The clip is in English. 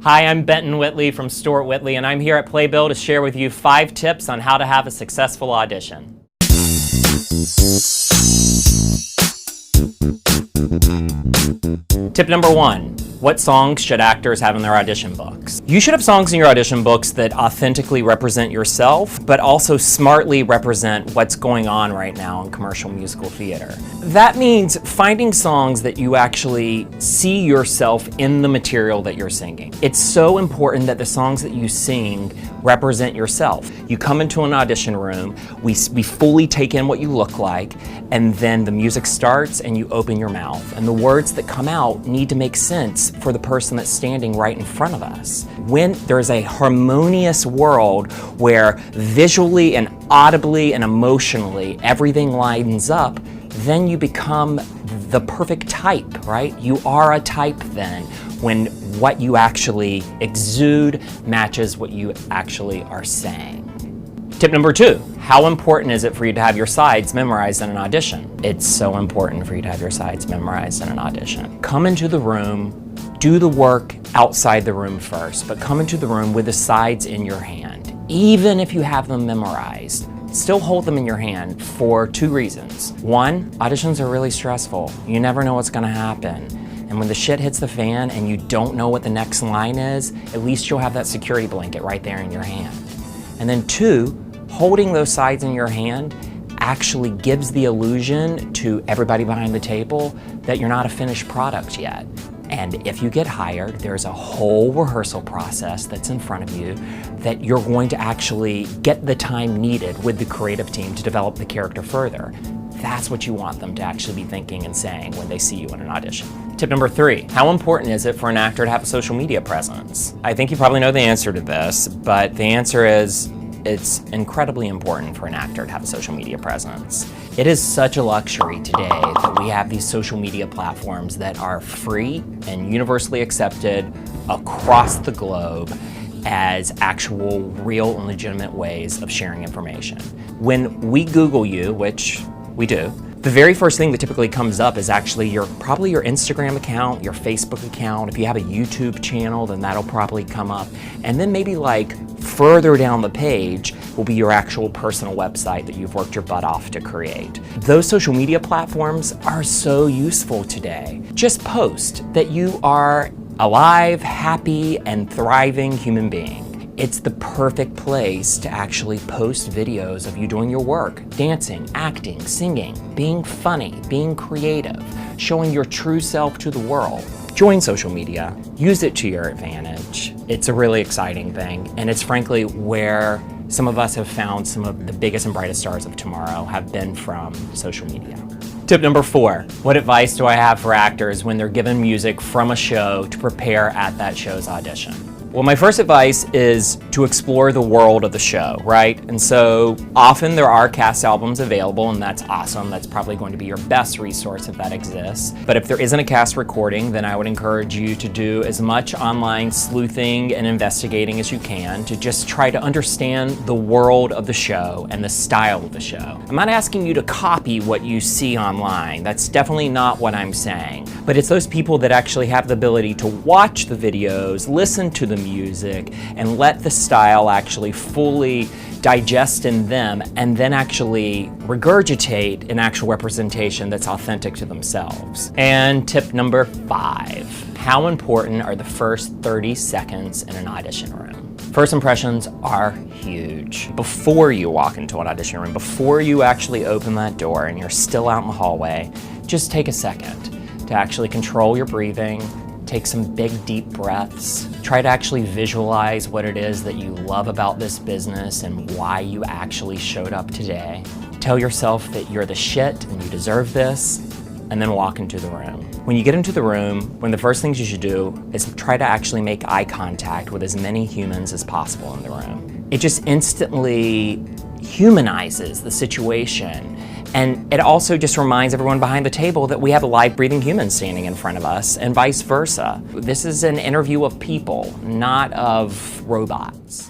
Hi, I'm Benton Whitley from Stewart Whitley, and I'm here at Playbill to share with you 5 tips on how to have a successful audition. Tip number 1. What songs should actors have in their audition books? You should have songs in your audition books that authentically represent yourself, but also smartly represent what's going on right now in commercial musical theater. That means finding songs that you actually see yourself in the material that you're singing. It's so important that the songs that you sing represent yourself. You come into an audition room, we fully take in what you look like, and then the music starts and you open your mouth. And the words that come out need to make sense for the person that's standing right in front of us. When there's a harmonious world where visually and audibly and emotionally everything lines up, then you become the perfect type, right? You are a type then when what you actually exude matches what you actually are saying. Tip number 2, how important is it for you to have your sides memorized in an audition? It's so important for you to have your sides memorized in an audition. Come into the room, do the work outside the room first, but come into the room with the sides in your hand. Even if you have them memorized, still hold them in your hand for 2 reasons. 1, auditions are really stressful. You never know what's gonna happen. And when the shit hits the fan and you don't know what the next line is, at least you'll have that security blanket right there in your hand. And then 2, holding those sides in your hand actually gives the illusion to everybody behind the table that you're not a finished product yet. And if you get hired, there's a whole rehearsal process that's in front of you that you're going to actually get the time needed with the creative team to develop the character further. That's what you want them to actually be thinking and saying when they see you in an audition. Tip number 3, how important is it for an actor to have a social media presence? I think you probably know the answer to this, but the answer is it's incredibly important for an actor to have a social media presence. It is such a luxury today that we have these social media platforms that are free and universally accepted across the globe as actual, real, and legitimate ways of sharing information. When we Google you, which we do, the very first thing that typically comes up is actually probably your Instagram account, your Facebook account. If you have a YouTube channel, then that'll probably come up. And then maybe like further down the page will be your actual personal website that you've worked your butt off to create. Those social media platforms are so useful today. Just post that you are alive, happy, and thriving human being. It's the perfect place to actually post videos of you doing your work, dancing, acting, singing, being funny, being creative, showing your true self to the world. Join social media, use it to your advantage. It's a really exciting thing, and it's frankly where some of us have found some of the biggest and brightest stars of tomorrow have been from social media. Tip number 4, what advice do I have for actors when they're given music from a show to prepare at that show's audition? Well, my first advice is to explore the world of the show, right? And so often there are cast albums available, and that's awesome. That's probably going to be your best resource if that exists. But if there isn't a cast recording, then I would encourage you to do as much online sleuthing and investigating as you can to just try to understand the world of the show and the style of the show. I'm not asking you to copy what you see online. That's definitely not what I'm saying. But it's those people that actually have the ability to watch the videos, listen to the music, and let the style actually fully digest in them and then actually regurgitate an actual representation that's authentic to themselves. And tip number 5, how important are the first 30 seconds in an audition room? First impressions are huge. Before you walk into an audition room, before you actually open that door and you're still out in the hallway, just take a second to actually control your breathing. Take some big, deep breaths. Try to actually visualize what it is that you love about this business and why you actually showed up today. Tell yourself that you're the shit and you deserve this, and then walk into the room. When you get into the room, one of the first things you should do is try to actually make eye contact with as many humans as possible in the room. It just instantly humanizes the situation. And it also just reminds everyone behind the table that we have a live breathing human standing in front of us, and vice versa. This is an interview of people, not of robots.